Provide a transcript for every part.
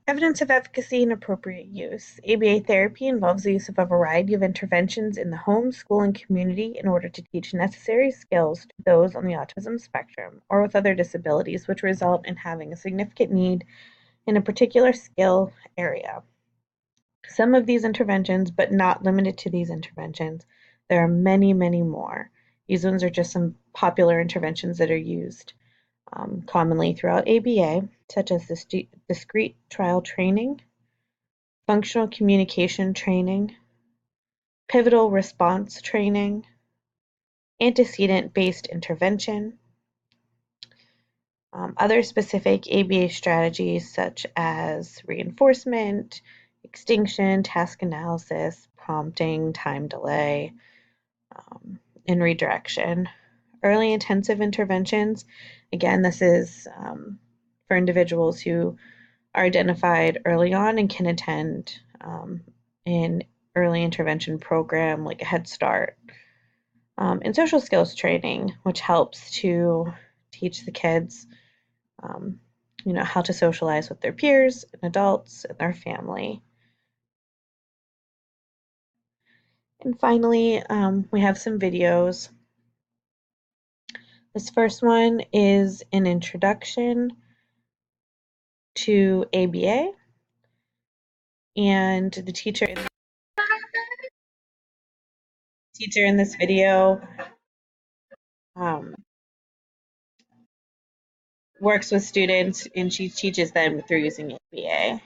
Evidence of efficacy and appropriate use. ABA therapy involves the use of a variety of interventions in the home, school, and community in order to teach necessary skills to those on the autism spectrum or with other disabilities which result in having a significant need in a particular skill area. Some of these interventions, but not limited to these interventions, there are many, many more. These ones are just some popular interventions that are used commonly throughout ABA, such as discrete trial training, functional communication training, pivotal response training, antecedent-based intervention, other specific ABA strategies such as reinforcement, extinction, task analysis, prompting, time delay, and redirection. Early intensive interventions, again, this is for individuals who are identified early on and can attend an early intervention program like a Head Start. And social skills training, which helps to teach the kids, um, how to socialize with their peers and adults and their family. And finally, we have some videos. This first one is an introduction to ABA, and the teacher in this video um, works with students and she teaches them through using ABA.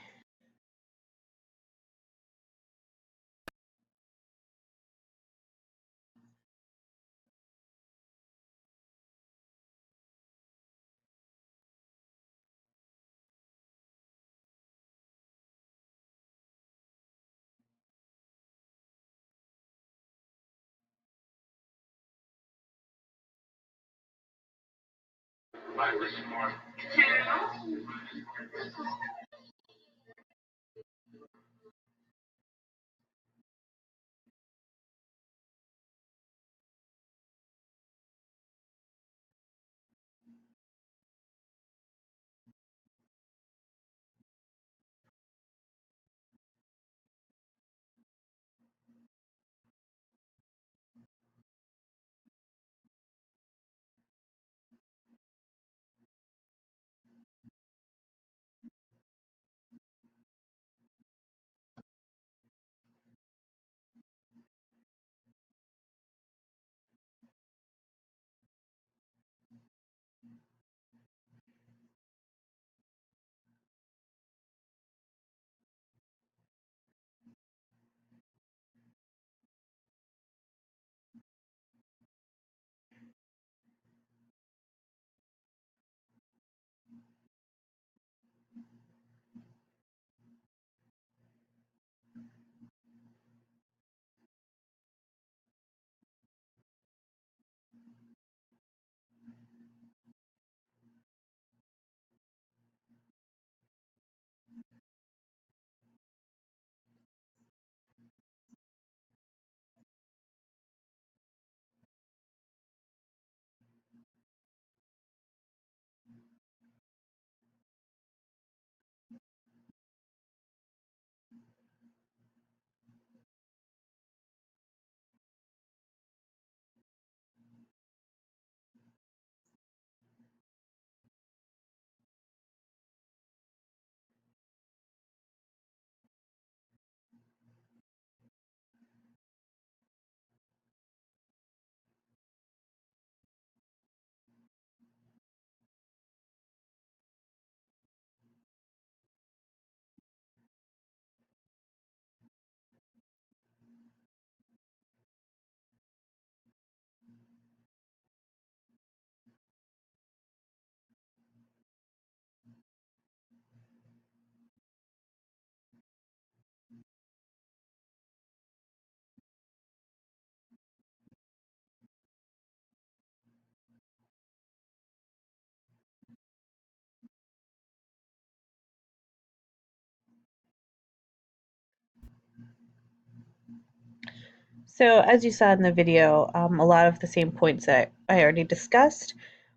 So as you saw in the video, a lot of the same points that I already discussed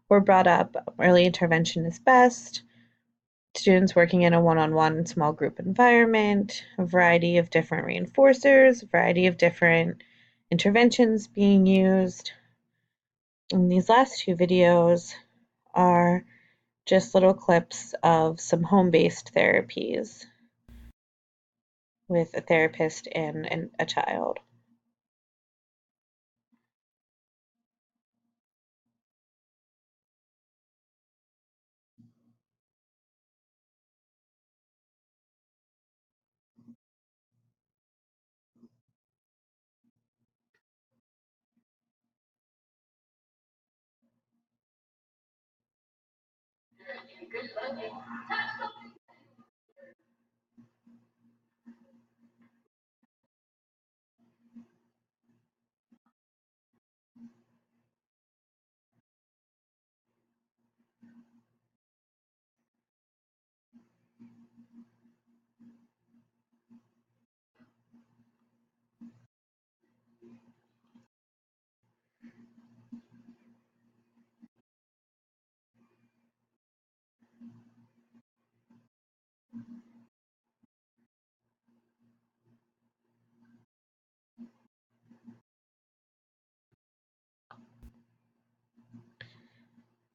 were brought up. Early intervention is best students working in a one-on-one small group environment, a variety of different reinforcers, a variety of different interventions being used. And these last two videos are just little clips of some home-based therapies with a therapist and a child.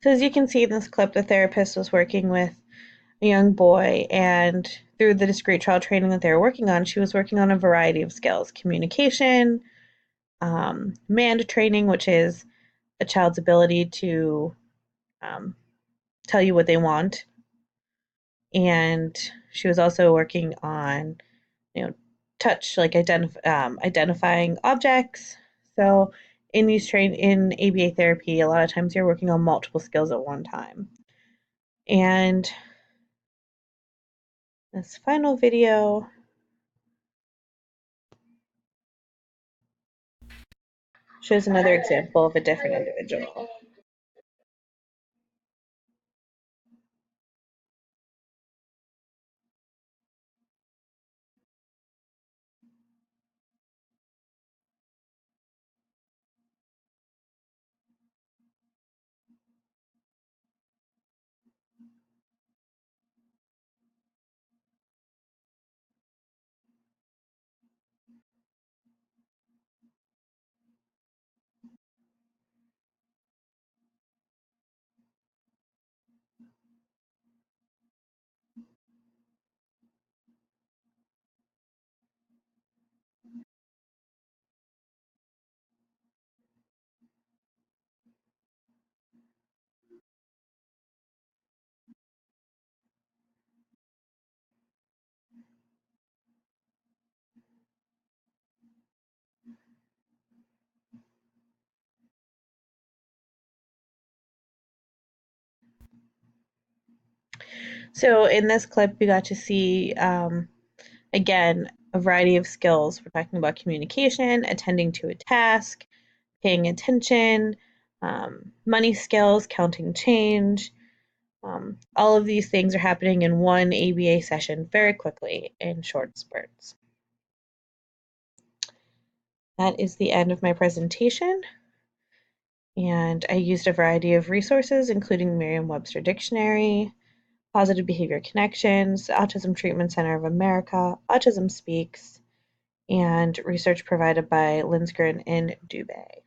So as you can see in this clip, the therapist was working with a young boy, and through the discrete trial training that they were working on, she was working on a variety of skills: communication, MAND training, which is a child's ability to um, tell you what they want, and she was also working on, touch, like identifying objects. So in ABA therapy, a lot of times you're working on multiple skills at one time. And this final video shows another example of a different individual. So in this clip, we got to see, again, a variety of skills. We're talking about communication, attending to a task, paying attention, money skills, counting change. All of these things are happening in one ABA session very quickly in short spurts. That is the end of my presentation. And I used a variety of resources, including Merriam-Webster Dictionary, Positive Behavior Connections, Autism Treatment Center of America, Autism Speaks, and research provided by Linsgren and Dubé.